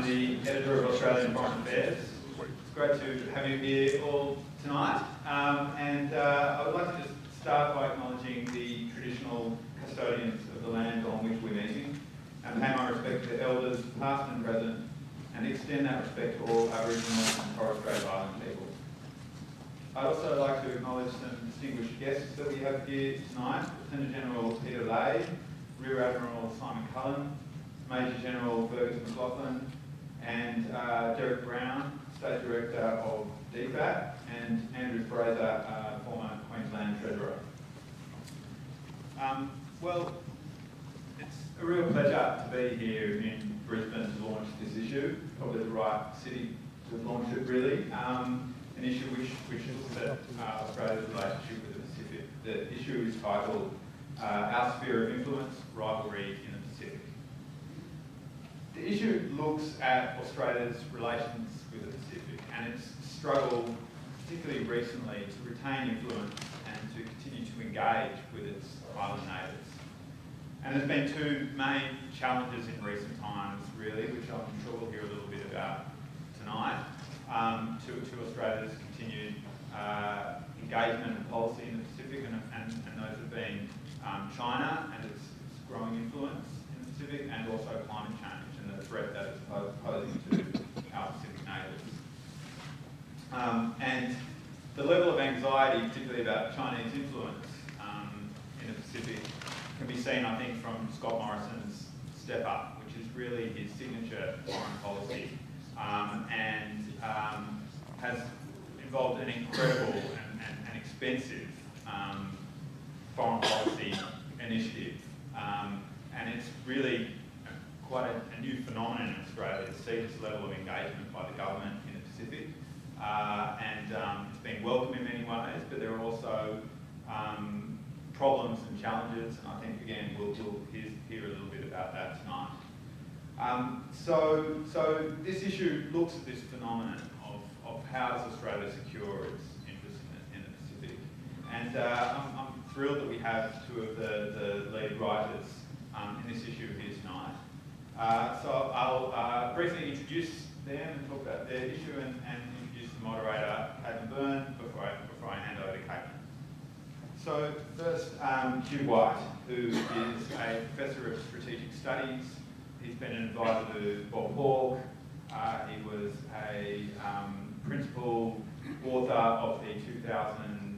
the editor of Australian Foreign Affairs. It's great to have you here all tonight. I would like to just start by acknowledging the traditional custodians of the land on which we're meeting, and pay my respect to the elders, past and present, and extend that respect to all Aboriginal and Torres Strait Island people. I'd also like to acknowledge some distinguished guests that we have here tonight: Lieutenant General Peter Lay, Rear Admiral Simon Cullen, Major General Fergus McLaughlin, and Derek Brown, State Director of DFAT, and Andrew Fraser, former Queensland Treasurer. Well, it's a real pleasure to be here in Brisbane to launch this issue. Probably the right city to launch it, really. An issue which looks at Australia's relationship with the Pacific. The issue is titled Our Sphere of Influence, Rivalry in the Pacific. The issue looks at Australia's relations with the Pacific and its struggle, particularly recently, to retain influence and to continue to engage with its island neighbours. And there's been two main challenges in recent times, really, which I'm sure we'll hear a little bit about tonight, to Australia's continued engagement and policy in the Pacific, and those have been China and its growing influence in the Pacific, and also climate change and the threat that it's posing to our Pacific neighbours. And the level of anxiety, particularly about Chinese influence in the Pacific, can be seen, I think, from Scott Morrison's Step Up, which is really his signature foreign policy, and has involved an incredible and expensive foreign policy initiative. And it's really quite a new phenomenon in Australia to see this level of engagement by the government in the Pacific. It's been welcome in many ways, but there are also problems and challenges, and I think, again, we'll hear a little bit about that tonight. So this issue looks at this phenomenon of how does Australia secure its interest in the Pacific. And I'm thrilled that we have two of the lead writers in this issue here tonight. So I'll briefly introduce them and talk about their issue, and introduce the moderator, Byrne, before I hand over to Caitlin. So first, Hugh White, who is a Professor of Strategic Studies. He's been an advisor to Bob Hawke. He was a principal author of the 2000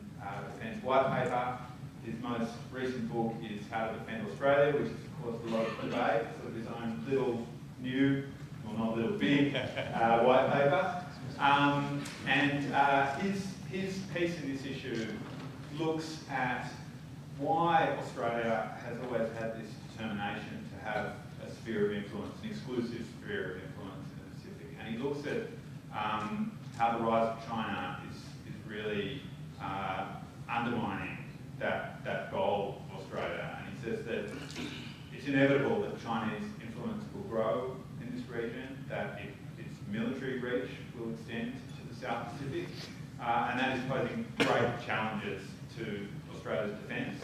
Defence White Paper. His most recent book is How to Defend Australia, which has caused a lot of debate, sort of his own little new, well, not little big, white paper. His piece in this issue looks at why Australia has always had this determination to have a sphere of influence, an exclusive sphere of influence in the Pacific. And he looks at how the rise of China is really undermining that goal of Australia. And he says that it's inevitable that Chinese influence will grow in this region, that its military reach will extend to the South Pacific, and that is posing great challenges to Australia's defence,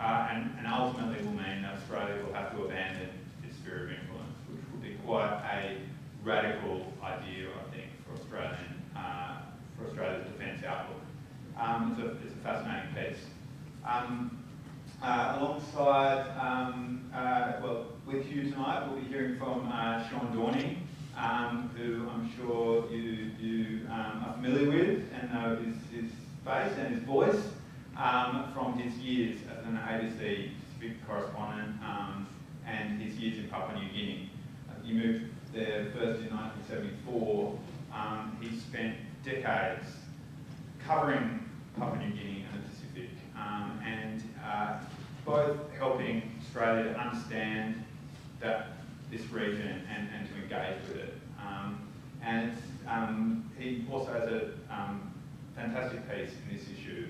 and ultimately will mean that Australia will have to abandon its sphere of influence, which will be quite a radical idea, I think, for Australia's defence outlook. It's a fascinating piece. Alongside, with you tonight, we'll be hearing from Sean Dorney, who I'm sure you are familiar with and know his face and his voice from his years as an ABC Pacific correspondent and his years in Papua New Guinea. He moved there first in 1974. He spent decades covering Papua New Guinea and the Pacific, and both helping Australia to understand this region and to engage with it. He also has a fantastic piece in this issue,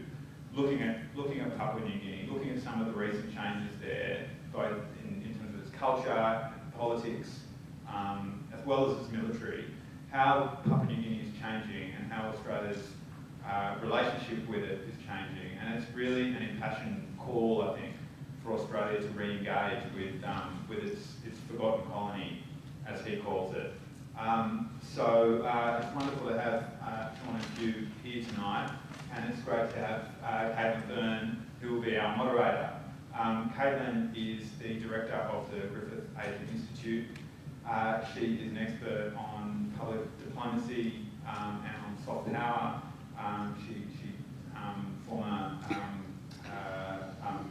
looking at Papua New Guinea, looking at some of the recent changes there, both in terms of its culture, politics, as well as its military, how Papua New Guinea is changing and how Australia's relationship with it is changing. And it's really an impassioned call, I think, for Australia to re-engage with its forgotten colony, as he calls it, It's wonderful to have Sean and Hugh here tonight, and it's great to have Caitlin Byrne, who will be our moderator. Caitlin is the director of the Griffith Asian Institute. She is an expert on public diplomacy and on soft power. She former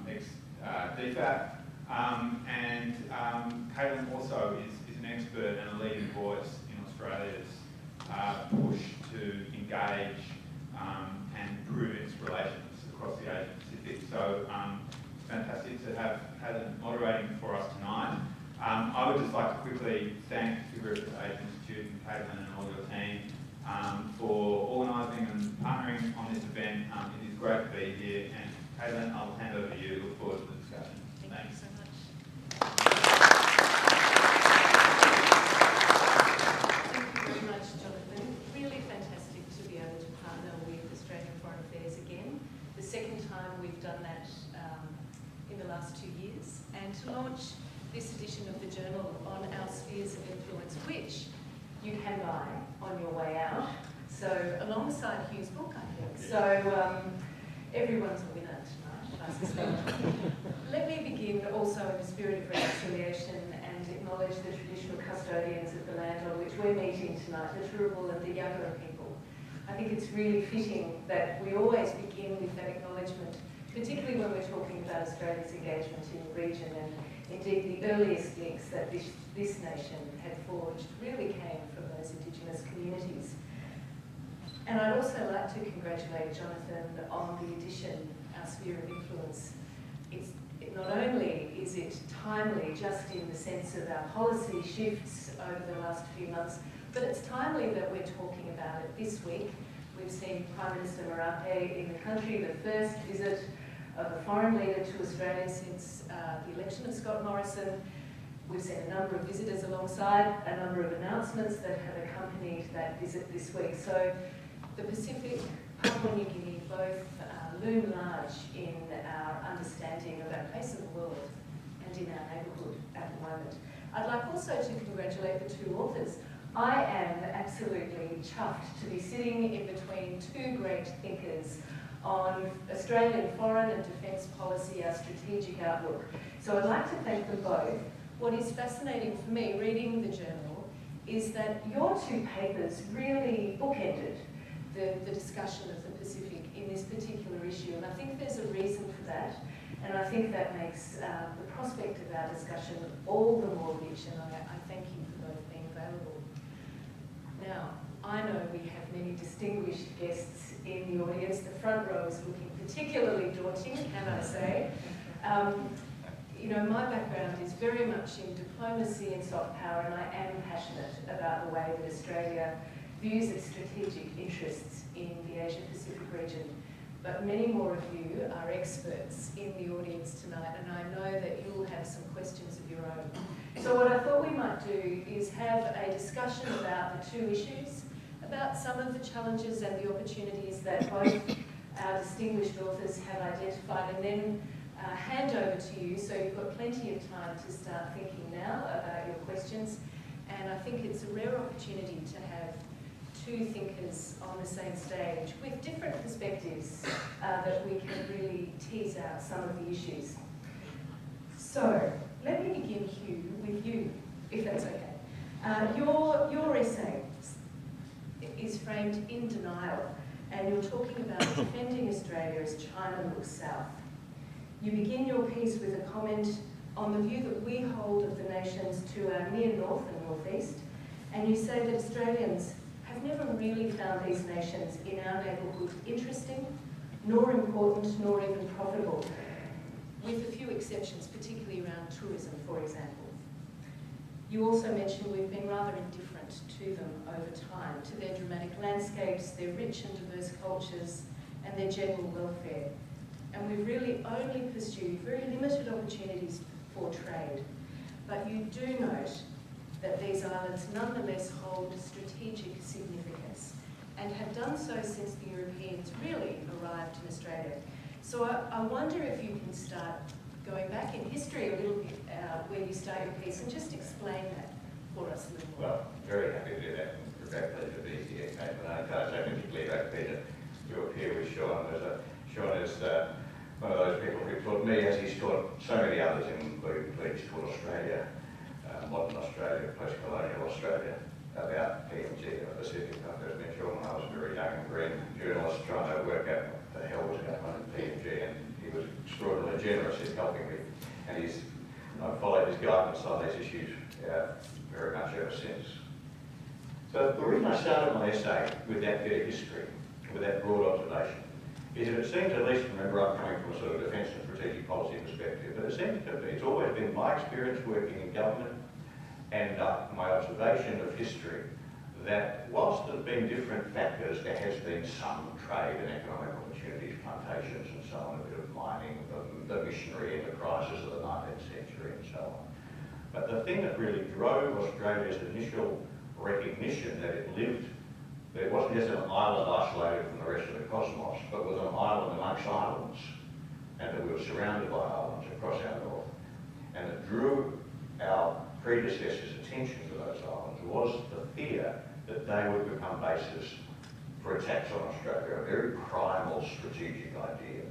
ex-DFAT. Caitlin also is an expert and a leading voice in Australia's push to engage and improve its relations across the Asia Pacific. So it's fantastic to have Caitlin moderating for us tonight. I would just like to quickly thank the Griffith Asian Institute and Caitlin and all your team for organising and partnering on this event. It is great to be here, and Caitlin, I'll hand over to you. Look forward to the discussion. Thank you so much. Thank you very much, Jonathan. Really fantastic to be able to partner with Australian Foreign Affairs again. The second time we've done that in the last 2 years, and to launch this edition of the journal on our spheres of influence, which you can buy on your way out. So alongside Hugh's book, I think. So everyone's a winner tonight, I suspect. Let me begin also in the spirit of reconciliation and acknowledge the traditional custodians of the land on which we're meeting tonight, the Turrbal and the Yagara people. I think it's really fitting that we always begin with that acknowledgement, particularly when we're talking about Australia's engagement in the region, and indeed the earliest links that this nation had forged really came from those Indigenous communities. And I'd also like to congratulate Jonathan on the edition, Our Sphere of Influence. Not only is it timely just in the sense of our policy shifts over the last few months, but it's timely that we're talking about it this week. We've seen Prime Minister Marape in the country, the first visit of a foreign leader to Australia since the election of Scott Morrison. We've seen a number of visitors alongside, a number of announcements that have accompanied that visit this week. So the Pacific, Papua New Guinea, both loom large in our understanding of our place in the world and in our neighbourhood at the moment. I'd like also to congratulate the two authors. I am absolutely chuffed to be sitting in between two great thinkers on Australian foreign and defence policy, our strategic outlook. So I'd like to thank them both. What is fascinating for me reading the journal is that your two papers really bookended the discussion of the Pacific in this particular issue, and I think there's a reason for that, and I think that makes the prospect of our discussion all the more rich, and I thank you for both being available. Now, I know we have many distinguished guests in the audience. The front row is looking particularly daunting, can I say. You know, my background is very much in diplomacy and soft power, and I am passionate about the way that Australia views its strategic interests in the Asia-Pacific region. But many more of you are experts in the audience tonight, and I know that you'll have some questions of your own. So what I thought we might do is have a discussion about the two issues, about some of the challenges and the opportunities that both our distinguished authors have identified, and then hand over to you, so you've got plenty of time to start thinking now about your questions. And I think it's a rare opportunity to have two thinkers on the same stage with different perspectives that we can really tease out some of the issues. So let me begin, Hugh, with you, if that's okay. Your essay is framed in denial, and you're talking about defending Australia as China looks south. You begin your piece with a comment on the view that we hold of the nations to our near north and northeast, and you say that Australians have never really found these nations in our neighbourhood interesting, nor important, nor even profitable, with a few exceptions, particularly around tourism, for example. You also mention we've been rather indifferent to them over time, to their dramatic landscapes, their rich and diverse cultures, and their general welfare. And we've really only pursued very limited opportunities for trade. But you do note that these islands nonetheless hold strategic significance and have done so since the Europeans really arrived in Australia. So I wonder if you can start going back in history a little bit where you start your piece and just explain that for us a little more. Well, very happy to do that. Very pleased to be here, Kate. And I can't say particularly about Peter to appear with Sean. Sean is one of those people who taught me, as he's taught so many others, including he's taught Australia, modern Australia, post-colonial Australia, about PNG in the Pacific. I first met Sean when I was a very young green journalist trying to work out what the hell was going on in PNG, and he was extraordinarily generous in helping me. And I've followed his guidance on these issues very much ever since. So the reason I started my essay with that bit of history, with that broad observation, is that it seems, at least remember I'm coming from a sort of defence and strategic policy perspective, but it seems to me, it's always been my experience working in government and my observation of history that whilst there's been different factors, there has been some trade and economic opportunities, plantations and so on, a bit of mining, the missionary enterprises of the 19th century and so on. But the thing that really drove Australia's initial recognition that it wasn't just an island isolated from the rest of the cosmos, but was an island amongst islands, and that we were surrounded by islands across our north. And it drew our predecessors' attention to those islands was the fear that they would become bases for attacks on Australia, a very primal strategic idea.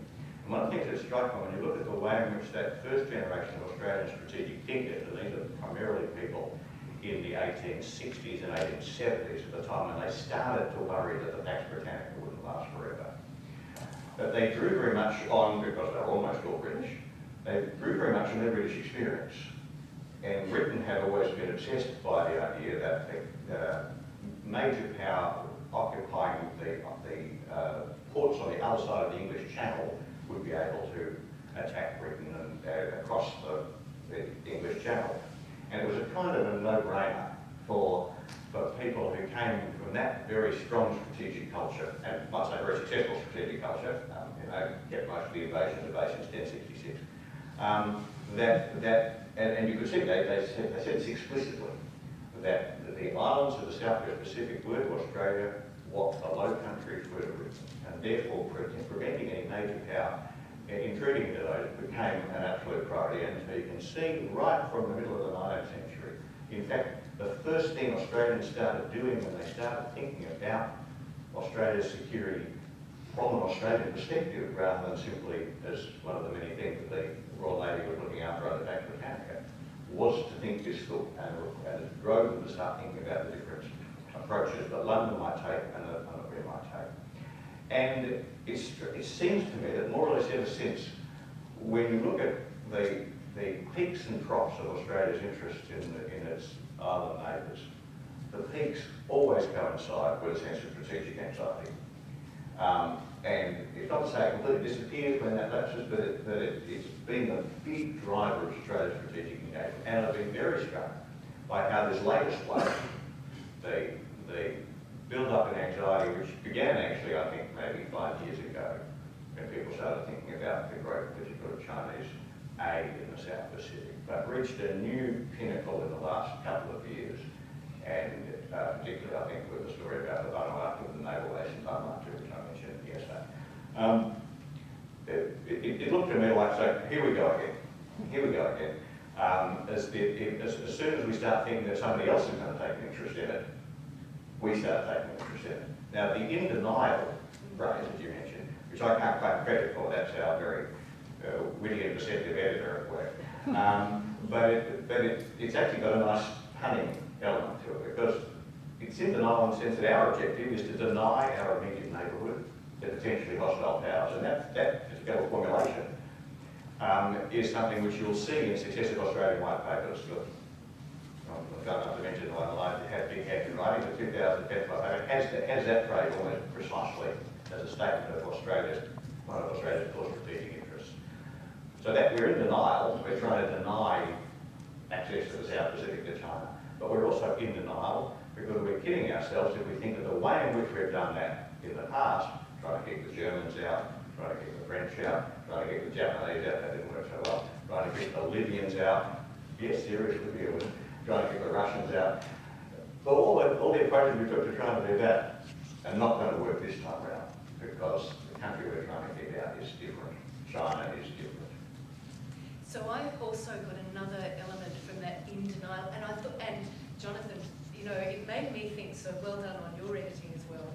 And one of the things that struck me when you look at the way in which that first generation of Australian strategic thinkers, and these are primarily people in the 1860s and 1870s, at the time when they started to worry that the Pax Britannica wouldn't last forever. But they drew very much on, because they're almost all British, they drew very much on their British experience. And Britain had always been obsessed by the idea that the major power occupying the ports on the other side of the English Channel would be able to attack Britain and across the English Channel. And it was a kind of a no-brainer for people who came from that very strong strategic culture, and I must say very successful strategic culture, kept most of the invasions at base since 1066. And you could see they said this explicitly, that the islands of the Southwest Pacific were to Australia what the Low Countries were to Britain, and therefore preventing any major power intruding into those became an absolute priority. And so you can see right from the middle of the 19th century, in fact, the first thing Australians started doing when they started thinking about Australia's security from an Australian perspective, rather than simply as one of the many things that the Royal Navy was looking after under Pax Britannica, was to think this through, and it drove them to start thinking about the different approaches that London might take and that we might take. And it seems to me that more or less ever since, when you look at the peaks and troughs of Australia's interest in its island neighbours, the peaks always coincide with a sense of strategic anxiety. And it's not to say it completely disappears when that lapses, but it's been a big driver of Australia's strategic engagement. And I've been very struck by how this latest wave, the build-up in anxiety, which began actually, I think, maybe 5 years ago, when people started thinking about the growth, particularly of Chinese aid in the South Pacific, but reached a new pinnacle in the last couple of years. And particularly, I think, with the story about the Vanuatu, the naval base in Vanuatu, which I mentioned yesterday. It looked to me like, so here we go again. Here we go again. As soon as we start thinking that somebody else is going to take an interest in it, we start taking an interest in it. Now, the in denial phrase that you mentioned, which I can't claim credit for, that's our very witty and perceptive editor at work. But it's actually got a nice punning element to it, because it's in denial in the sense that our objective is to deny our immediate neighbourhood to potentially hostile powers, and that particular formulation is something which you'll see in successive Australian white papers. I've got enough to mention the one that had big head in writing, the 2010 white paper has that phrase almost precisely as a statement of one of Australia's core strategic interests. So that we're in denial, we're trying to deny access to the South Pacific to China, but we're also in denial because we're kidding ourselves if we think that the way in which we've done that in the past, trying to keep the Germans out, trying to keep the French out, trying to keep the Japanese out, that didn't work so well, trying to keep the Libyans out, yes, seriously, Libya was trying to keep the Russians out. But all the approaches we took to trying to do that are not going to work this time around, because the country we're trying to keep out is different. China is different. So I also got another element from that in denial, and I thought, and Jonathan know, it made me think, so well done on your editing as well,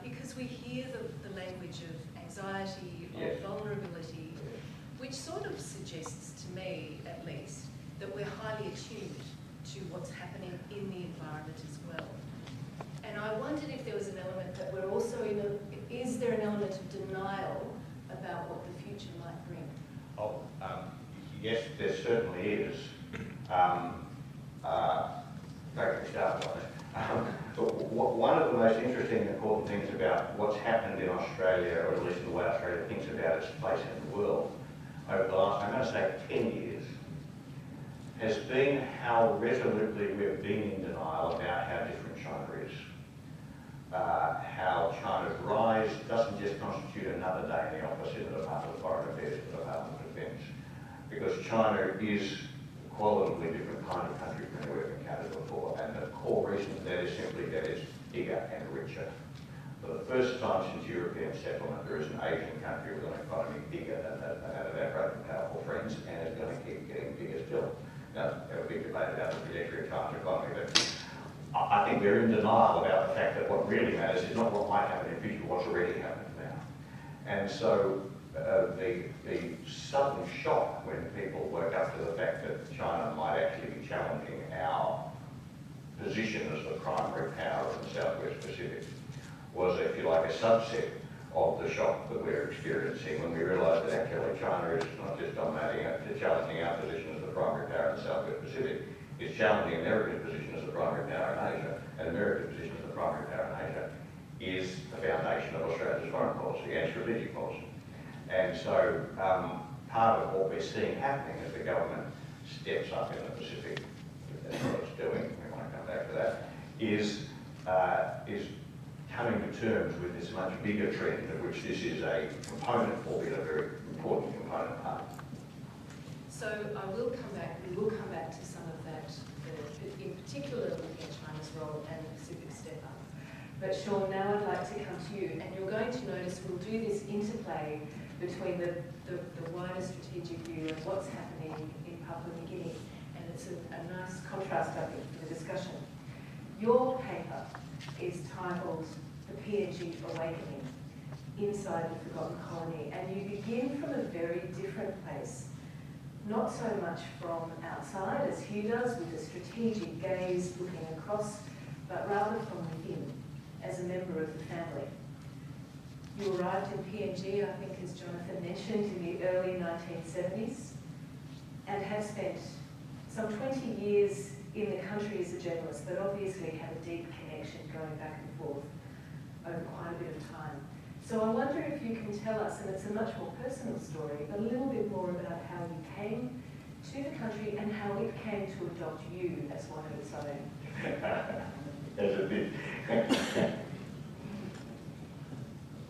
because we hear the language of anxiety, Yes. of vulnerability, which sort of suggests to me, at least, that we're highly attuned to what's happening in the environment as well. And I wondered if there was an element that we're also is there an element of denial about what the future might bring? Oh, yes, there certainly is. Very start on it. One of the most interesting and important things about what's happened in Australia, or at least the way Australia thinks about its place in the world, over the last, I'm going to say 10 years, has been how resolutely we've been in denial about how different China is. How China's rise doesn't just constitute another day in the office in the Department of Foreign Affairs or the Department of Defence, because China is a qualitatively different kind of country from any we've encountered before, and the core reason for that is simply that it's bigger and richer. For the first time since European settlement, there is an Asian country with an economy bigger than that of our great and powerful friends, and it's going to keep getting bigger still. Now, there will be debate about the trajectory of China's economy, but I think we're in denial about the fact that what really matters is not what might happen in the future, what's already happened now. And so the sudden shock when people woke up to the fact that China might actually be challenging our position as the primary power in the Southwest Pacific was, if you like, a subset of the shock that we're experiencing when we realised that actually China is not just dominating, challenging our position as the primary power in the Southwest Pacific, it's challenging America's position as the primary power in Asia, and America's position as the primary power in Asia is the foundation of Australia's foreign policy and strategic policy. And so part of what we're seeing happening as the government steps up in the Pacific, if that's what it's doing, we might come back to that, is coming to terms with this much bigger trend of which this is a component, albeit a very important component part. So we will come back to some of that, in particular looking at China's role and the Pacific step up. But Sean, now I'd like to come to you, and you're going to notice we'll do this interplay between the wider strategic view of what's happening in Papua New Guinea, and it's a nice contrast, I think, for the discussion. Your paper is titled The PNG Awakening, Inside the Forgotten Colony, and you begin from a very different place. Not so much from outside, as Hugh does, with a strategic gaze looking across, but rather from within, as a member of the family. You arrived in PNG, I think, as Jonathan mentioned, in the early 1970s, and have spent some 20 years in the country as a journalist, but obviously have a deep connection going back and forth over quite a bit of time. So I wonder if you can tell us, and it's a much more personal story, a little bit more about how you came to the country and how it came to adopt you as one of its own. As it did.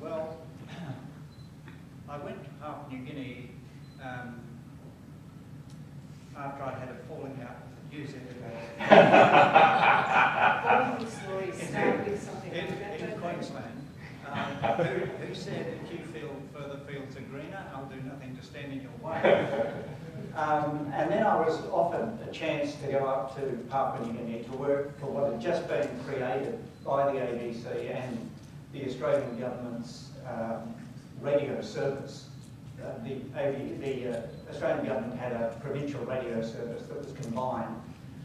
Well, I went to Papua New Guinea after I had a falling out with the news editor. All the stories start with something like that. In Queensland. Who said, if you feel further fields are greener, I'll do nothing to stand in your way. And then I was offered a chance to go up to Papua New Guinea to work for what had just been created by the ABC and the Australian government's radio service. The Australian government had a provincial radio service that was combined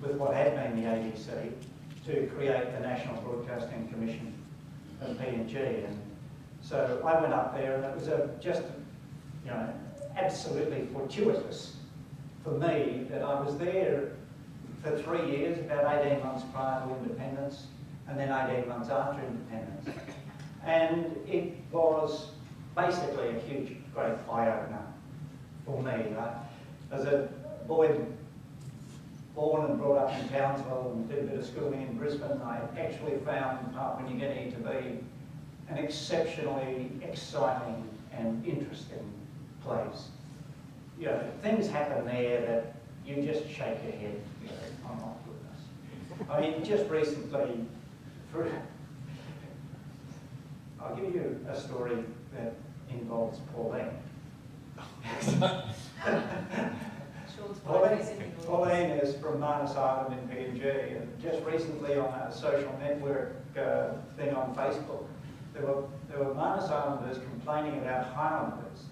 with what had been the ABC to create the National Broadcasting Commission of PNG. And so I went up there, and it was absolutely fortuitous for me that I was there for 3 years, about 18 months prior to independence, and then 18 months after independence. And it was basically a huge, great eye-opener for me. As a boy born and brought up in Townsville and did a bit of schooling in Brisbane, I actually found Papua New Guinea to be an exceptionally exciting and interesting place. You know, things happen there that you just shake your head, you know, oh my goodness. I mean, just recently, I'll give you a story that involves Pauline. Pauline is from Manus Island in PNG, and just recently on a social network thing on Facebook, there were Manus Islanders complaining about Highlanders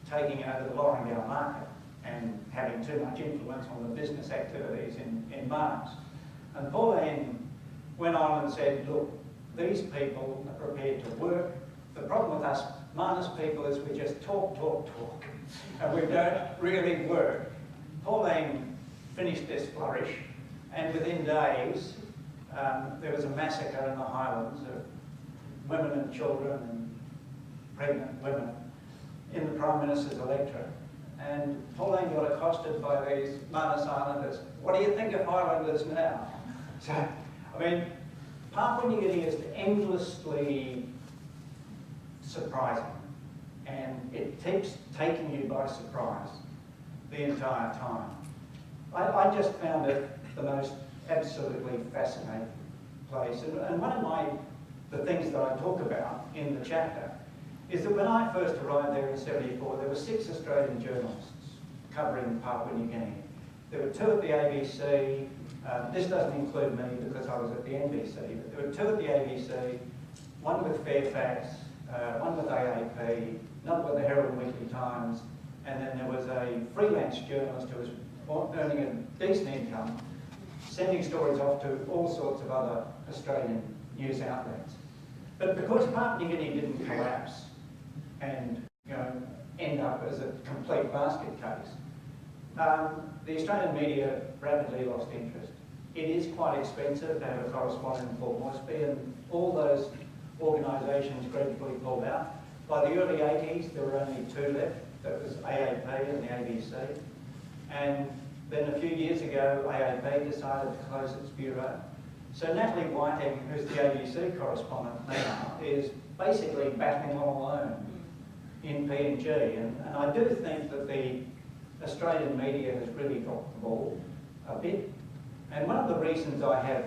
taking over the Lorengau market and having too much influence on the business activities in Manus. And Pauline went on and said, look, these people are prepared to work. The problem with us Manus people is we just talk, and we don't really work. Pauline finished this flourish, and within days, there was a massacre in the Highlands of women and children and pregnant women in the Prime Minister's electorate. And Pauline got accosted by these Manus Islanders. What do you think of Highlanders now? So, I mean, Papua New Guinea is endlessly surprising, and it keeps taking you by surprise the entire time. I just found it the most absolutely fascinating place, and one of the things that I talk about in the chapter is that when I first arrived there in '74, there were 6 Australian journalists covering Papua New Guinea. There were 2 at the ABC. This doesn't include me because I was at the NBC, but there were 2 at the ABC, 1 with Fairfax, 1 with AAP, another with the Herald Weekly Times, and then there was a freelance journalist who was earning a decent income, sending stories off to all sorts of other Australian news outlets. But because Papua New Guinea didn't collapse and end up as a complete basket case, the Australian media rapidly lost interest. It is quite expensive to have a correspondent in Port Moresby, and all those organisations gradually pulled out. By the early 80s, there were only 2 left. That was AAP and the ABC. And then a few years ago, AAP decided to close its bureau. So Natalie Whiting, who's the ABC correspondent now, is basically battling all alone in PNG. And I do think that the Australian media has really dropped the ball a bit. And one of the reasons I have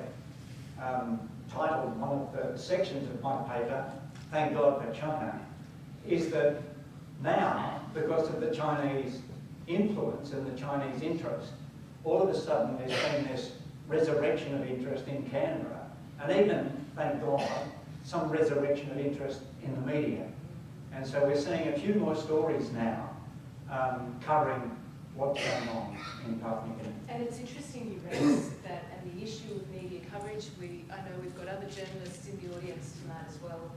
titled one of the sections of my paper, Thank God for China, is that now, because of the Chinese influence and the Chinese interest, all of a sudden there's been this resurrection of interest in Canberra, and even, thank God, some resurrection of interest in the media. And so we're seeing a few more stories now covering what's going on in Papua New Guinea. And it's interesting you raised that and the issue of media coverage. I know we've got other journalists in the audience tonight as well.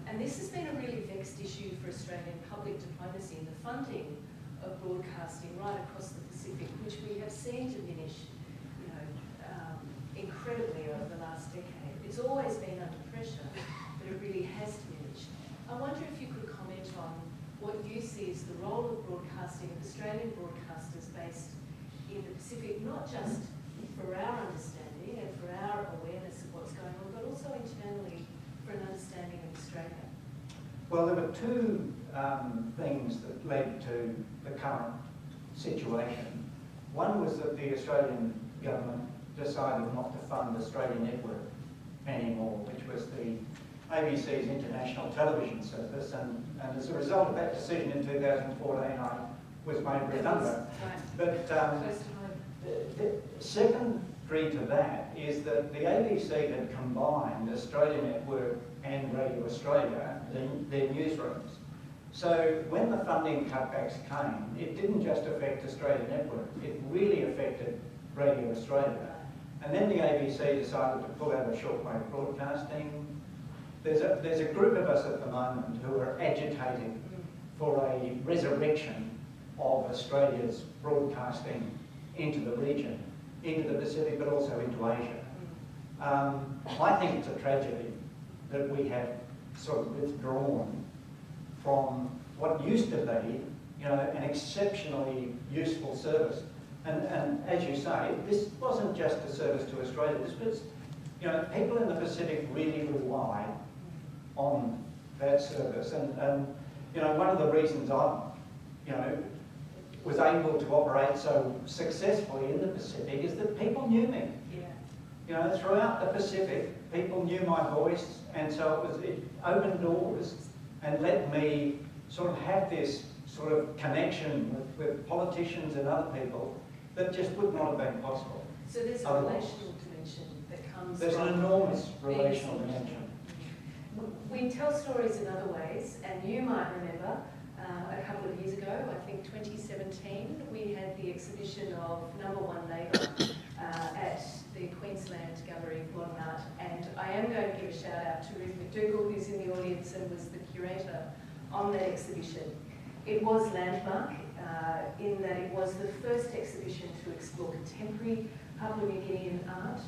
And this has been a really vexed issue for Australian public diplomacy and the funding of broadcasting right across the Pacific, which we have seen diminish, incredibly over the last decade. It's always been under pressure, but it really has diminished. I wonder if you could comment on what you see as the role of broadcasting, of Australian broadcasters based in the Pacific, not just for our understanding and for our awareness of what's going on, but also internally for an understanding of Australia. Well, there were 2 things that led to the current situation. One was that the Australian government decided not to fund Australian Network anymore, which was the ABC's international television service, and as a result of that decision in 2014, I was made redundant. But the secondary to that is that the ABC had combined Australian Network and Radio Australia, their newsrooms. So when the funding cutbacks came, it didn't just affect Australian Network, it really affected Radio Australia. And then the ABC decided to pull out of shortwave broadcasting. There's a group of us at the moment who are agitating for a resurrection of Australia's broadcasting into the region, into the Pacific, but also into Asia. I think it's a tragedy that we have sort of withdrawn from what used to be, an exceptionally useful service. And as you say, this wasn't just a service to Australia. This was, people in the Pacific really relied on that service. And one of the reasons I, was able to operate so successfully in the Pacific is that people knew me. Yeah. Throughout the Pacific, people knew my voice, and so it opened doors and let me sort of have this sort of connection with politicians and other people that just would not have been possible. So there's a Otherwise. relational dimension that comes There's from an enormous being relational seen. dimension. We tell stories in other ways, and you might remember a couple of years ago, I think 2017, we had the exhibition of Number One Neighbour at the Queensland Gallery of Modern Art, and I am going to give a shout out to Ruth McDougall, who's in the audience and was the curator on that exhibition. It was landmark in that it was the first exhibition to explore contemporary Papua New Guinean art.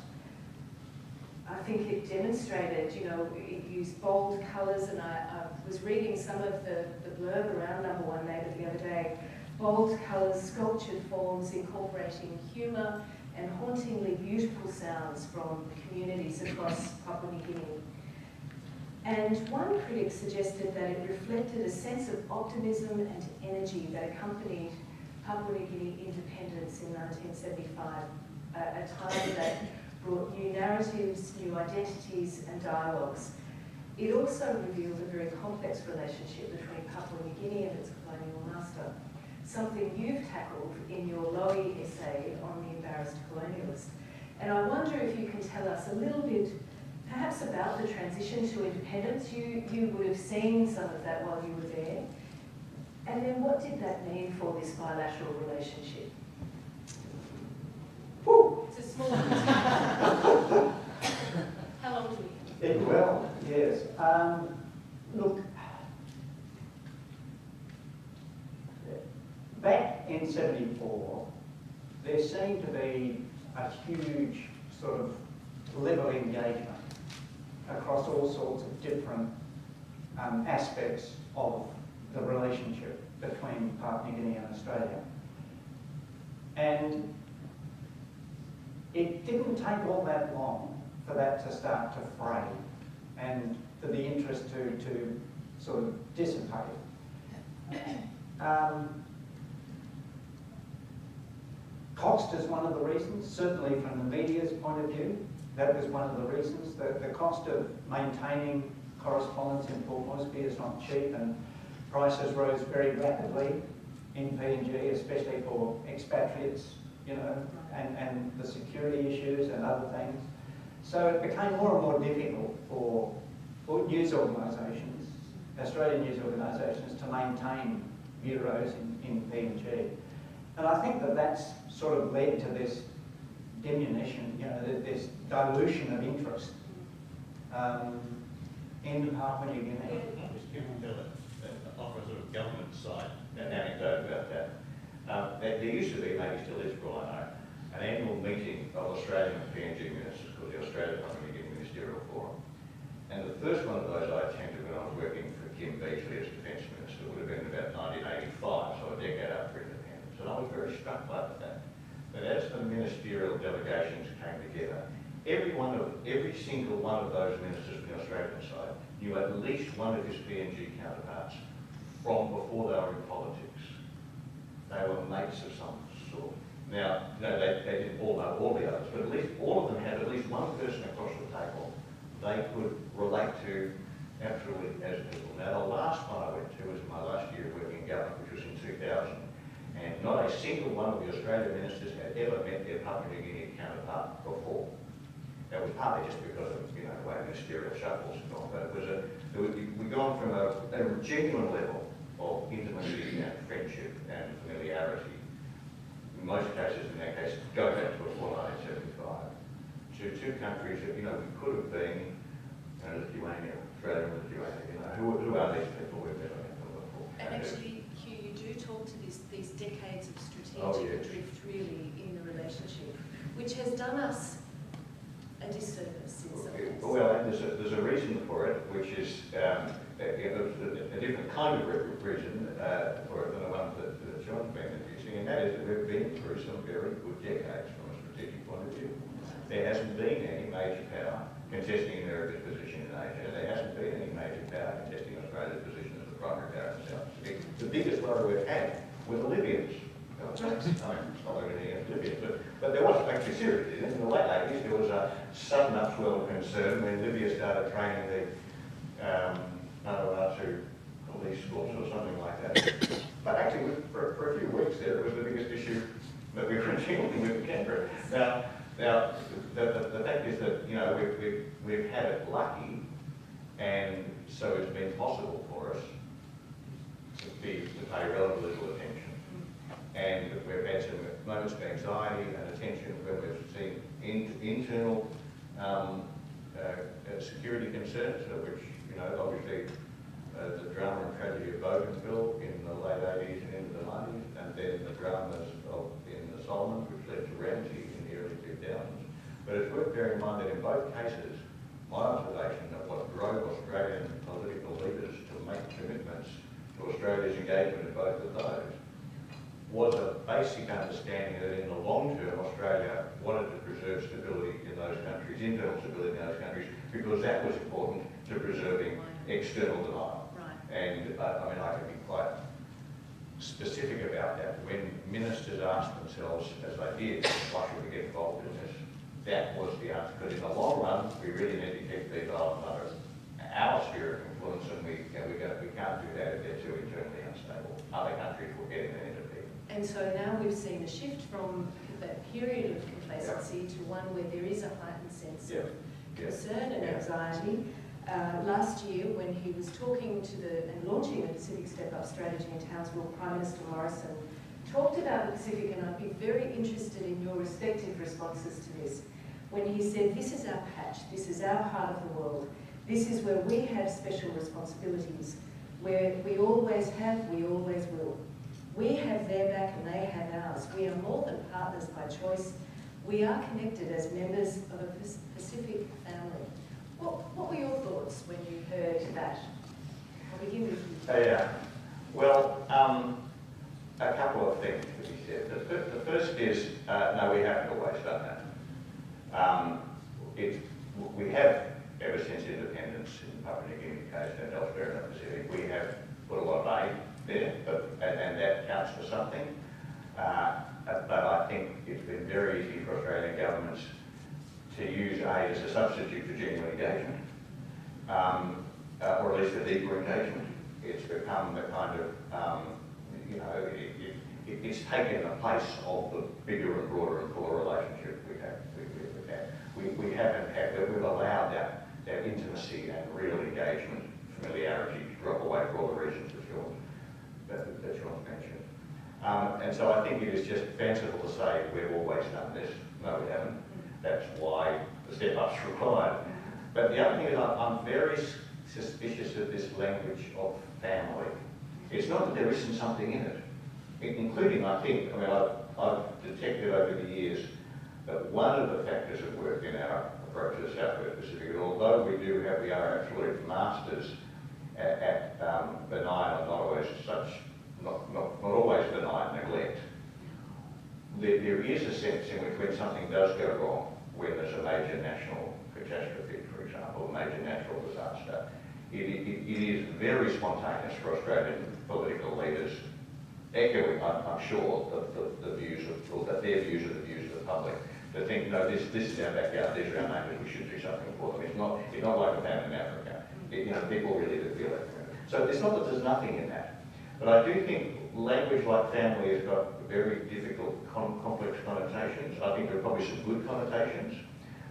I think it demonstrated, you know, it used bold colours, and I was reading some of the blurb around Number One Neighbour the other day. Bold colours, sculptured forms incorporating humour and hauntingly beautiful sounds from communities across Papua New Guinea. And one critic suggested that it reflected a sense of optimism and energy that accompanied Papua New Guinea independence in 1975, a time that brought new narratives, new identities and dialogues. It also revealed a very complex relationship between Papua New Guinea and its colonial master, something you've tackled in your Lowy essay on the embarrassed colonialist. And I wonder if you can tell us a little bit, perhaps about the transition to independence. You would have seen some of that while you were there. And then what did that mean for this bilateral relationship? Woo! It's a small How long do we have? Well, yes. Look, back in '74, there seemed to be a huge sort of level engagement across all sorts of different aspects of the relationship between Papua New Guinea and Australia. And it didn't take all that long for that to start to fray and for the interest to sort of dissipate. Cost is one of the reasons, certainly from the media's point of view. That was one of the reasons. The cost of maintaining correspondence in Port Moresby is not cheap, and prices rose very rapidly in PNG, especially for expatriates, you know, and the security issues and other things. So it became more and more difficult for news organisations, Australian news organisations, to maintain bureaus in PNG. And I think that that's sort of led to this diminution, you know, this dilution of interest in Papua New Guinea. Just give me offer a sort of government side anecdote about that. There used to be, maybe still is for all I know, an annual meeting of Australian and PNG ministers called the Australia Papua New Guinea Ministerial Forum. And the first one of those I attended when I was working for Kim Beazley as Defence Minister would have been about 1985, so a decade after independence. And I was very struck by the fact that as the ministerial delegations came together, every single one of those ministers from the Australian side knew at least one of his PNG counterparts from before they were in politics. They were mates of some sort. Now, no, they didn't all know all the others, but at least all of them had at least one person across the table they could relate to absolutely as people. Now, the last one I went to was my last year working in government, which was in 2000, and not a single one of the Australian ministers had ever met their Papua New Guinea counterpart before. That was partly just because of, you know, the way ministerial shuffles and all, but we'd gone from a genuine level of intimacy and friendship and familiarity, in most cases, in that case, go back to before 1975, to two countries that, you know, we could have been, you know, Lithuania, Australia and Lithuania, you know, who are these people we've never met them before? And actually, Hugh, you do talk to these decades of strategic yes. drift really in the relationship, which has done us a disservice in some ways. Well, and there's a reason for it, which is a different kind of reason for it than the one that John's been introducing, and that is that we've been through some very good decades from a strategic point of view. There hasn't been any major power contesting America's position in Asia. There hasn't been any major power contesting Australia's position as the primary power in the South Pacific. The biggest worry we've had were the Libyans. I mean, it's not anything against Libya, but there was actually seriously. In the late 80s, there was a sudden upswell of concern when Libya started training the Vanuatu police force or something like that. But actually, for a few weeks there, it was the biggest issue that we were dealing with in Canberra. Now, the fact is that, you know, we've had it lucky, and so it's been possible for us to pay relatively little attention. And we've had some moments of anxiety and attention when we've seen internal security concerns, which, you know, obviously the drama and tragedy of Bougainville in the late 80s and into the 90s, and then the dramas in the Solomons, which led to Ramsey in the early 2000s. But it's worth bearing in mind that in both cases, my observation of what drove Australian political leaders to make commitments to Australia's engagement in both of those was a basic understanding that in the long term Australia wanted to preserve stability in those countries, internal stability in those countries, because that was important to preserving external denial. Right. And I mean, I can be quite specific about that. When ministers asked themselves, as they did, why should we get involved in this? That was the answer. Because in the long run, we really need to keep these islands under our sphere of influence, and we can't do that if they're too internally unstable. Other countries will get in and interfere. And so now we've seen a shift from that period of complacency to one where there is a heightened sense of concern and anxiety. Last year, when he was talking to and launching the Pacific Step Up strategy in Townsville, Prime Minister Morrison talked about the Pacific, and I'd be very interested in your respective responses to this. When he said, this is our patch, this is our part of the world, this is where we have special responsibilities, where we always have, we always will. We have their back and they have ours. We are more than partners by choice. We are connected as members of a Pacific family. What were your thoughts when you heard that? I'll begin with you. Yeah. Well, a couple of things to be said. The first is, no, we haven't always done that. We have, ever since independence in Papua New Guinea coast and elsewhere in the Pacific, we have put a lot of aid there, and that counts for something. But I think it's been very easy for Australian governments to use aid as a substitute for genuine engagement, or at least a deeper engagement. It's become the kind of, you know, it's taken the place of the bigger and broader and fuller relationship we have with that. We haven't had, but we've allowed that intimacy and real engagement, familiarity to drop away for all the reasons that Sean's mentioned. And so I think it is just fanciful to say we've always done this. No, we haven't. That's why the step-up's required. But the other thing is I'm very suspicious of this language of family. It's not that there isn't something in it, including, I think, I mean, I've detected over the years that one of the factors at work in our approach to the Southwest Pacific, although we are absolute masters at benign, not always benign neglect, there is a sense in which when something does go wrong, when there's a major national catastrophe, for example, a major natural disaster, it is very spontaneous for Australian political leaders, echoing, I'm sure, the views of their views of the views of the public, to think, no, this is our backyard, these are our neighbours, we should do something for them. It's not like a famine in Africa. You know, people really do feel it. So it's not that there's nothing in that. But I do think language like family has got very difficult, complex connotations. I think there are probably some good connotations,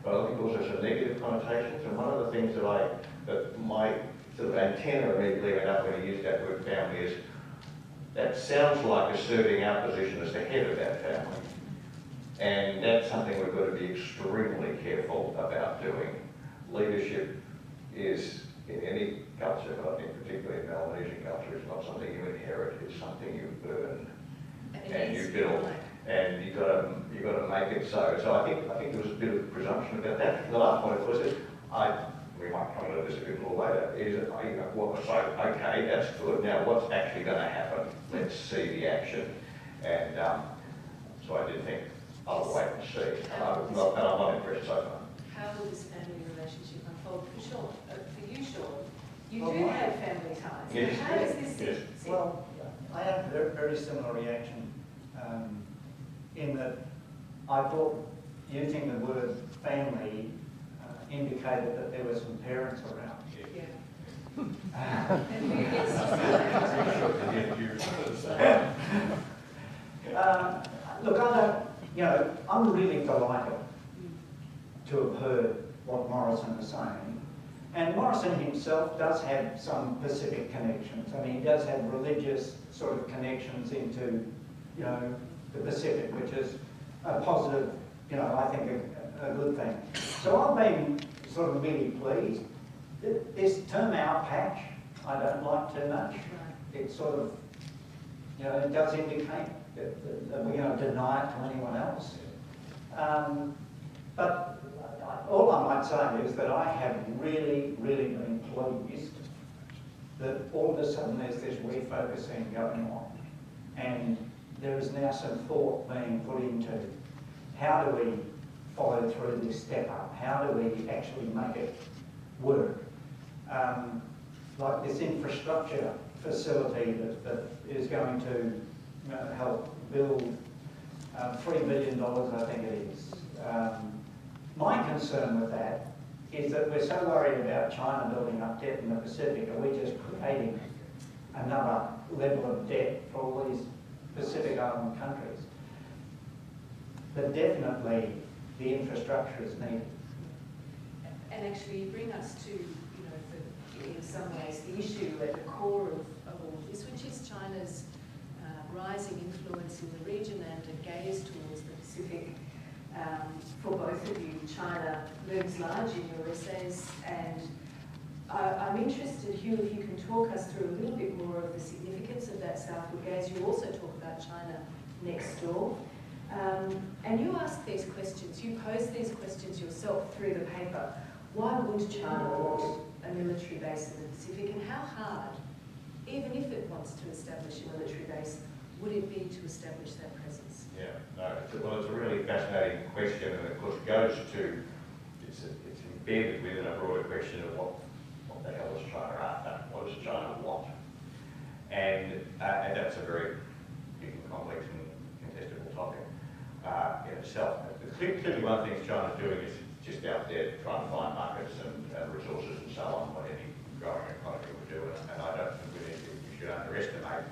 but I think also some negative connotations. And one of the things that my sort of antenna immediately went up when he used that word family is, that sounds like asserting our position as the head of that family. And that's something we've got to be extremely careful about doing. Leadership is, in any culture, but I think particularly in Melanesian culture, it's not something you inherit, it's something you earn and you build. And you've got to make it so. So I think there was a bit of presumption about that. The last point, of course, is we might come to this a bit more later, is okay, that's good. Now what's actually going to happen? Let's see the action. And so I did think, I'll wait and see. And I'm not impressed so far. How will this family relationship unfold for Sean? For you, Sean, you do have family ties. Yes. How does this sit? Well, I have a very similar reaction in that I thought using the word family indicated that there were some parents around. Yeah. look, I don't, you know, I'm really delighted to have heard what Morrison is saying. And Morrison himself does have some Pacific connections. I mean, he does have religious sort of connections into, you know, the Pacific, which is a positive, you know, I think a good thing. So I've been sort of really pleased. This term "our patch" I don't like too much. It sort of, you know, it does indicate that we're going to deny it to anyone else. But all I might say is that I have really, really been pleased that all of a sudden there's this refocusing going on, and there is now some thought being put into how do we follow through this step up? How do we actually make it work? Like this infrastructure facility that is going to help build $3 billion, I think it is. My concern with that is that we're so worried about China building up debt in the Pacific. Are we just creating another level of debt for all these Pacific Island countries? But definitely the infrastructure is needed. And actually you bring us to, you know, in some ways, the issue at the core of all this, which is China's rising influence in the region and a gaze towards the Pacific. For both of you, China looms large in your essays, and I'm interested, Hugh, if you can talk us through a little bit more of the significance of that southward gaze. You also talk about China next door. And you ask these questions, you pose these questions yourself through the paper. Why would China want a military base in the Pacific, and how hard, even if it wants to establish a military base, would it be to establish that presence? Yeah, no, it's a really fascinating question, and of course goes to, it's embedded within a broader question of what the hell is China after? What does China want? And that's a very big and complex and contestable topic in itself. Clearly one of the things China's doing is just out there trying to find markets and resources and so on, what any growing economy would do, and I don't think we should underestimate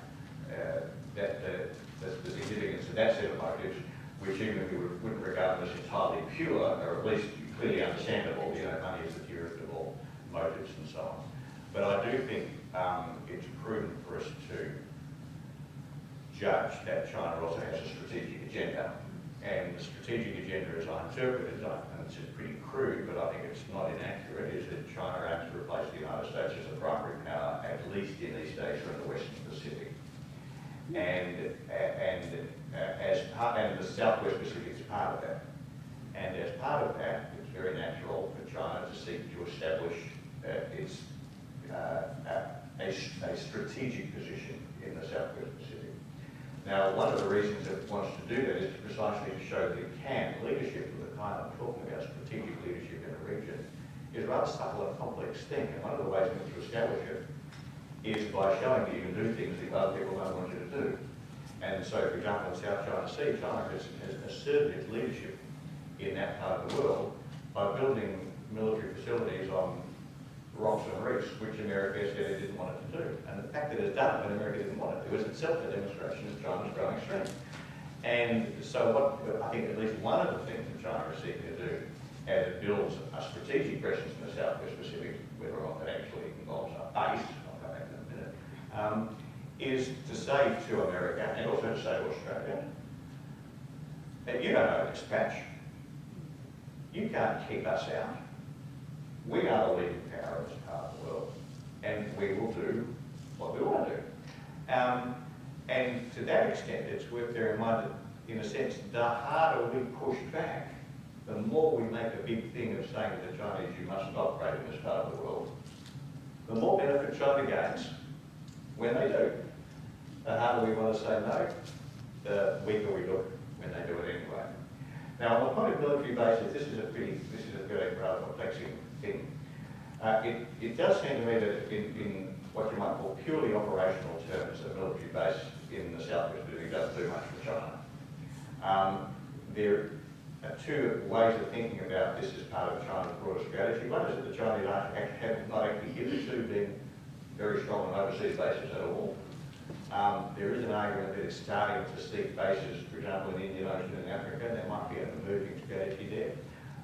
the significance of that set of motives, which even if we wouldn't regard them as entirely pure, or at least clearly understandable, you know, money is the purest of all motives and so on. But I do think it's prudent for us to judge that China also has a strategic agenda. And the strategic agenda, as I interpret it, and it's pretty crude, but I think it's not inaccurate, is that China aims to replace the United States as a primary power, at least in East Asia and the Western Pacific. And the Southwest Pacific is part of that. And as part of that, it's very natural for China to seek to establish a strategic position in the Southwest Pacific. Now, one of the reasons it wants to do that is precisely to show that it can. Leadership, of the kind I'm talking about, strategic leadership in a region, is a rather subtle and complex thing. And one of the ways in which to establish it is by showing that you can do things that other people don't want you to do. And so, for example, in South China Sea, China has asserted its leadership in that part of the world by building military facilities on rocks and reefs, which America said it didn't want it to do. And the fact that it's done it when America didn't want it to is itself a demonstration of China's growing strength. And so what I think at least one of the things that China is seeking to do as it builds a strategic presence in the Southwest Pacific, whether or not that actually involves a base, I'll come back in a minute, is to say to America and also to say to Australia that you don't know this patch. You can't keep us out. We are the leading power in this part of the world, and we will do what we want to do. And to that extent, it's worth bearing in mind that, in a sense, the harder we push back, the more we make a big thing of saying to the Chinese, you mustn't operate in this part of the world, the more benefit China gains when they do. The harder we want to say no, the weaker we look when they do it anyway. Now, on the point of military bases, this is a very rather perplexing thing. It does seem to me that in what you might call purely operational terms, a military base in the Southwest Pacific doesn't do much for China. There are two ways of thinking about this as part of China's broader strategy. One is that the Chinese have not actually hitherto been very strong on overseas bases at all. There is an argument that it's starting to seek bases, for example, in the Indian Ocean and Africa. There might be an emerging strategy there.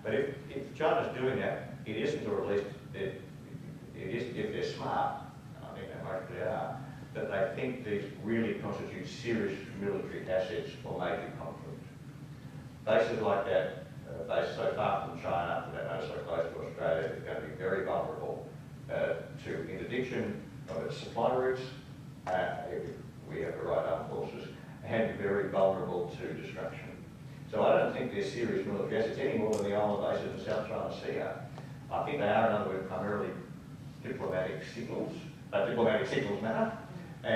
But if China's doing that, it isn't, or at least it is, if they're smart, and I think they mostly are, that they think these really constitute serious military assets for major conflict. Bases like that, based so far from China, that are so close to Australia, is going to be very vulnerable to interdiction of its supply routes, if we have the right armed forces, and very vulnerable to destruction. So I don't think they're serious military assets any more than the island bases in South China Sea are. I think they are, in other words, primarily diplomatic signals, but diplomatic signals matter. For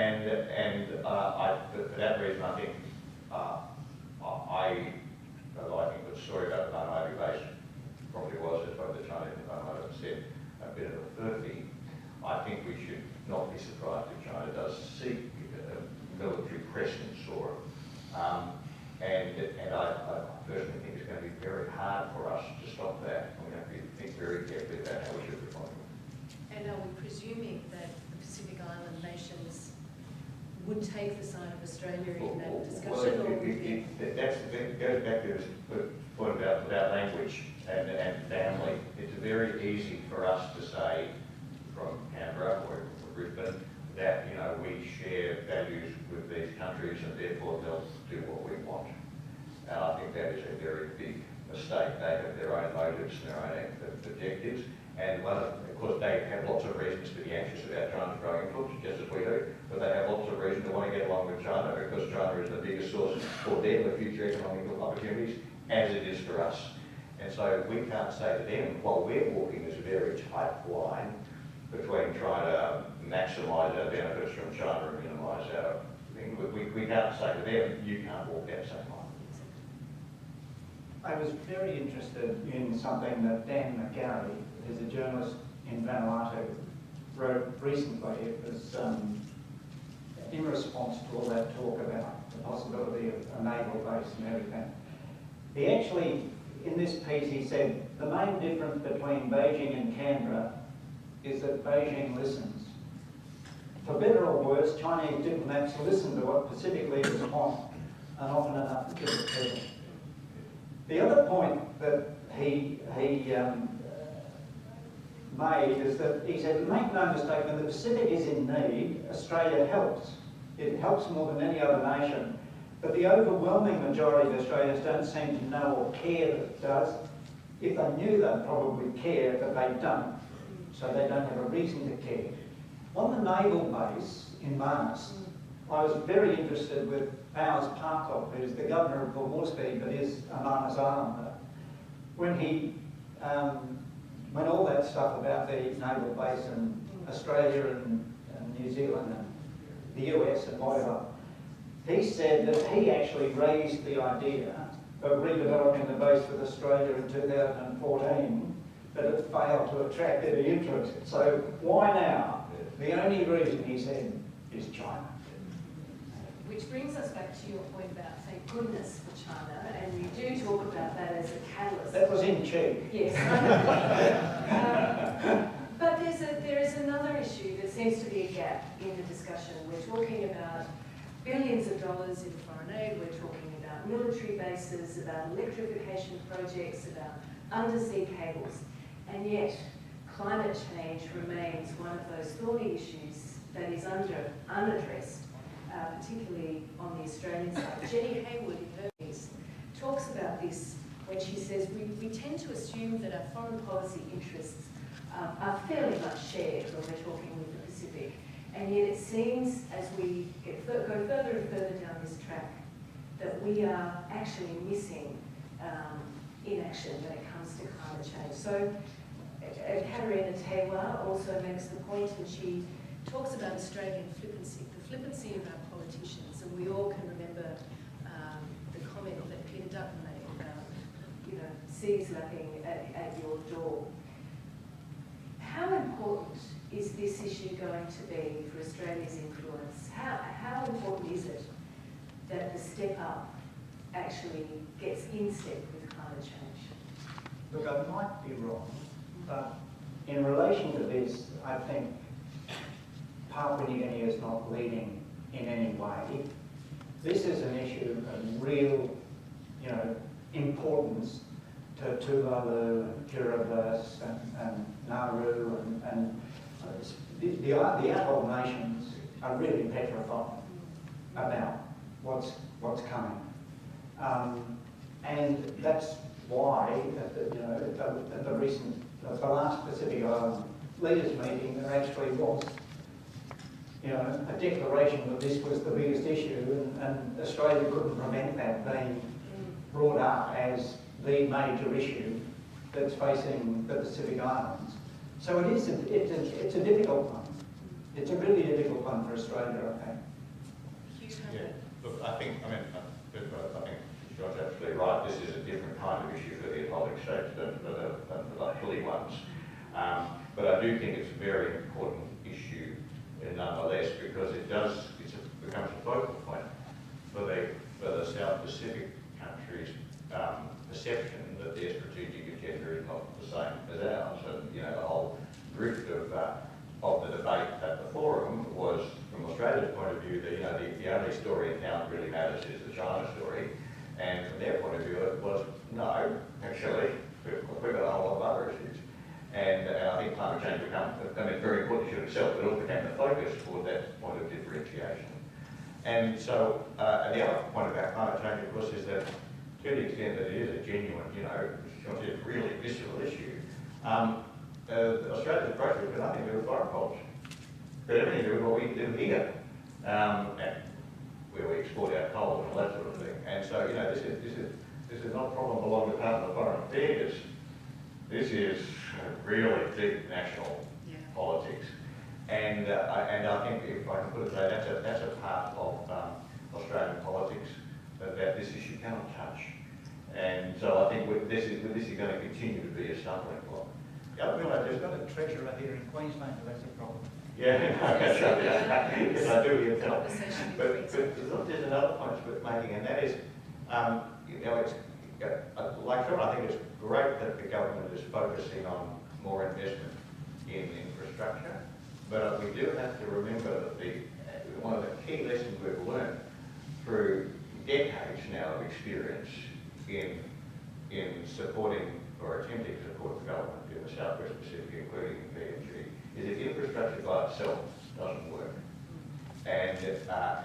that reason, I think I think the story about the Vanuatu base probably was, as both the Chinese and Vanuatu said, a bit of a furphy. I think we should not be surprised if China does seek a military presence, or and I personally think it's going to be very hard for us to stop that. We have to think very carefully about how we should respond. And are we presuming that the Pacific Island nations would take the side of Australia in that discussion? That goes back to this point about language and family. It's very easy for us to say from Canberra or Brisbane that, you know, we share values with these countries and therefore they'll do what we want. And I think that is a very big mistake. They have their own motives and their own objectives. And of course, they have lots of reasons to be anxious about China's growing influence, just as we do, but they have lots of reasons to want to get along with China, because China is the biggest source for them of future economic opportunities, as it is for us. And so we can't say to them, while we're walking this very tight line between trying to maximise our benefits from China and minimise our thing, we can't say to them, you can't walk that same line. I was very interested in something that Dan McGarry, who's a journalist in Vanuatu, wrote recently. It was in response to all that talk about the possibility of a naval base and everything. He actually, in this piece, he said, the main difference between Beijing and Canberra is that Beijing listens. For better or worse, Chinese diplomats listen to what Pacific leaders want, and often enough to give it to them. The other point that he made is that he said, make no mistake, when the Pacific is in need, Australia helps. It helps more than any other nation. But the overwhelming majority of Australians don't seem to know or care that it does. If they knew, they'd probably care, but they don't. So they don't have a reason to care. On the naval base in Manus, I was very interested with Powers Parkov, who's the governor of Port but is a Manus Islander. When all that stuff about the naval base in Australia and New Zealand and the US and whatever, he said that he actually raised the idea of redeveloping the base with Australia in 2014, but it failed to attract any interest. So why now? The only reason, he said, is China. Which brings us back to your point about, thank goodness for China, and you do talk about that as a catalyst. That was in cheek. Yes. But there is another issue that seems to be a gap in the discussion. We're talking about billions of dollars in foreign aid, we're talking about military bases, about electrification projects, about undersea cables, and yet climate change remains one of those thorny issues that is unaddressed, particularly on the Australian side. Jenny Haywood in her piece talks about this when she says we tend to assume that our foreign policy interests are fairly much shared when we're talking with the Pacific, and yet it seems as we go further and further down this track that we are actually missing inaction when it comes to climate change. So Katerina Tewa also makes the point, and she talks about Australian flippancy, the flippancy of our politicians, and we all can remember the comment that Peter Dutton made about, seas lapping at your door. How important is this issue going to be for Australia's influence? How important is it that the step up actually gets in step with climate change? Look, I might be wrong, but in relation to this, I think Papua New Guinea is not leading in any way. This is an issue of real, importance to Tuvalu, and Kiribati, and Nauru, and the atoll nations are really petrified about what's coming, and that's why at the last Pacific Island leaders meeting there actually was a declaration that this was the biggest issue, and Australia couldn't prevent that being brought up as the major issue that's facing the Pacific Islands. So it's a difficult one. It's a really difficult one for Australia, I think. Yeah, look, I think John's absolutely right. This is a different kind of issue for the atoll states than for the hilly ones. But I do think it's a very important issue nonetheless, because it becomes a focal point for the South Pacific countries' perception that their strategic agenda is not the same as ours. And the whole drift of the debate at the forum was, from Australia's point of view, the only story in town that really matters is the China story. And from their point of view, it was, no, actually, we've got a whole lot of other issues. And I think climate change becomes, very important issue itself, but it also became the focus for that point of differentiation. And so, and the other point about climate change, of course, is that to the extent that it is a genuine, really visceral issue, Australia's approach has got nothing to do with foreign policy. It's got everything to do with what we do here, where we export our coal and all that sort of thing. And so, this is not a problem along the Department of Foreign Affairs. This is really deep national politics, and I think, if I can put it that way, that's a part of Australian politics that this issue cannot touch. And so I think this is going to continue to be a stumbling block. There's got a treasurer here in Queensland, that's a problem. Yeah, that's right. Yes, I do hear that. But there's another point it's worth making, and that is, it's like Sean, I think it's great that the government is focusing on more investment in infrastructure, but we do have to remember that one of the key lessons we've learned through decades now of experience in supporting or attempting to support development in the Southwest Pacific, including PNG, is that infrastructure by itself doesn't work. And that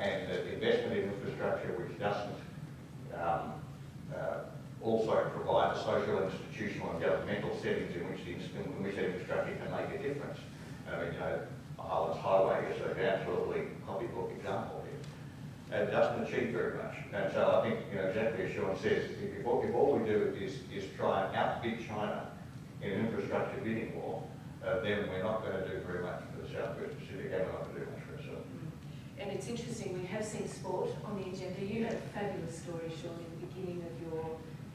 investment in infrastructure which doesn't also provide the social, institutional and governmental settings in which that infrastructure can make a difference. Islands Highway is an absolutely copybook example here. It doesn't achieve very much. And so I think, exactly as Sean says, if all we do is try and outbid China in an infrastructure bidding war, then we're not going to do very much for the Southwest Pacific, and we're not going to do much for ourselves. And it's interesting, we have seen sport on the agenda. You had a fabulous story, Sean, in the beginning of your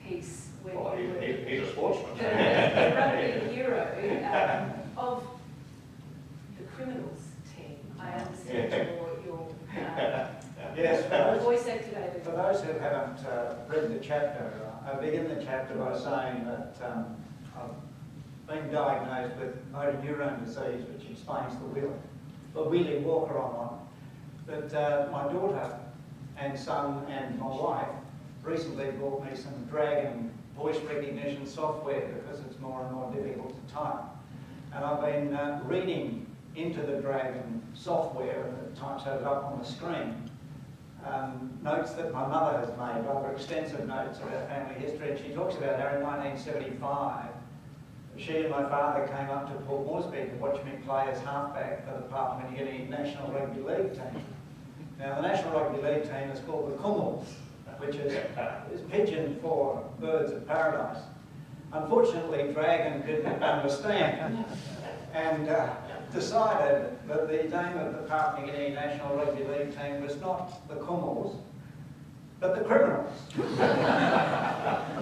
piece. Well, he's a sportsman. The rugby hero of the criminals team. I understand your Yes, voice activated. for those who haven't read the chapter, I begin the chapter by saying that I've been diagnosed with motor neurone disease, which explains the wheelie walker I'm on. But my daughter and son and my wife recently brought me some Dragon voice recognition software because it's more and more difficult to type. And I've been reading into the Dragon software, and it types it up on the screen. Notes that my mother has made, rather extensive notes about family history, and she talks about how in 1975 she and my father came up to Port Moresby to watch me play as halfback for the Papua New Guinea National Rugby League team. Now the National Rugby League team is called the Kummels, which is pidgin for birds of paradise. Unfortunately, Dragon didn't understand and decided that the name of the Papua New Guinea National Rugby League team was not the Kummels, but the Criminals.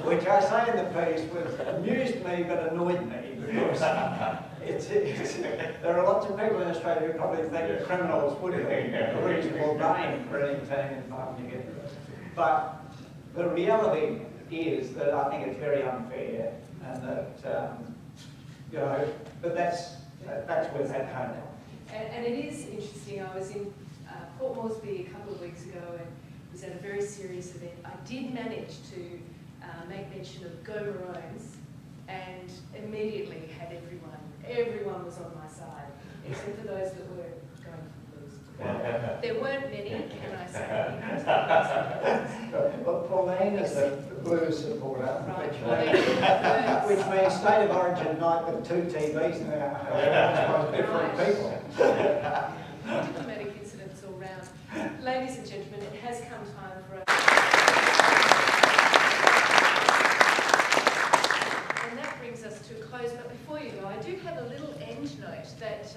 Which I say in the piece amused me but annoyed me, because there are lots of people in Australia who probably think Criminals would have been a reasonable name for any team in Papua New Guinea. But the reality is that I think it's very unfair, and that, but that's where that came from. And it is interesting. I was in Port Moresby a couple of weeks ago and was at a very serious event. I did manage to make mention of Go Maroons and immediately had everyone was on my side, except for those that were going for blues. There weren't many, can I say. But Pauline is a blues supporter, Right. which means State of Origin night with 2 TVs now, different people. Diplomatic incidents all round. Ladies and gentlemen, it has come time for us. And that brings us to a close, but before you go, I do have a little end note that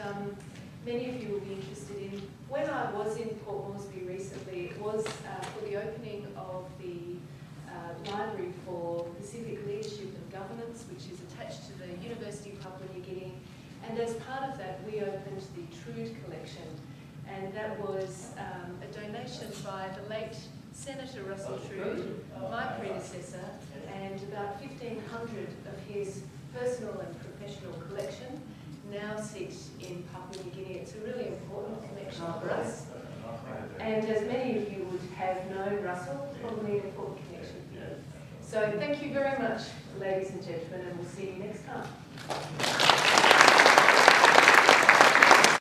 many of you will be interested in. When I was in Port Moresby recently, it was for the opening of the Library for Pacific Leadership and Governance, which is attached to the University of Papua New Guinea. And as part of that, we opened the Trude collection. And that was a donation by the late Senator Russell Trude, my predecessor, and about 1,500 of his personal and professional collection now sit in Papua New Guinea. It's a really important collection for us. And as many of you would have known Russell, probably an important connection for you. So thank you very much, ladies and gentlemen, and we'll see you next time.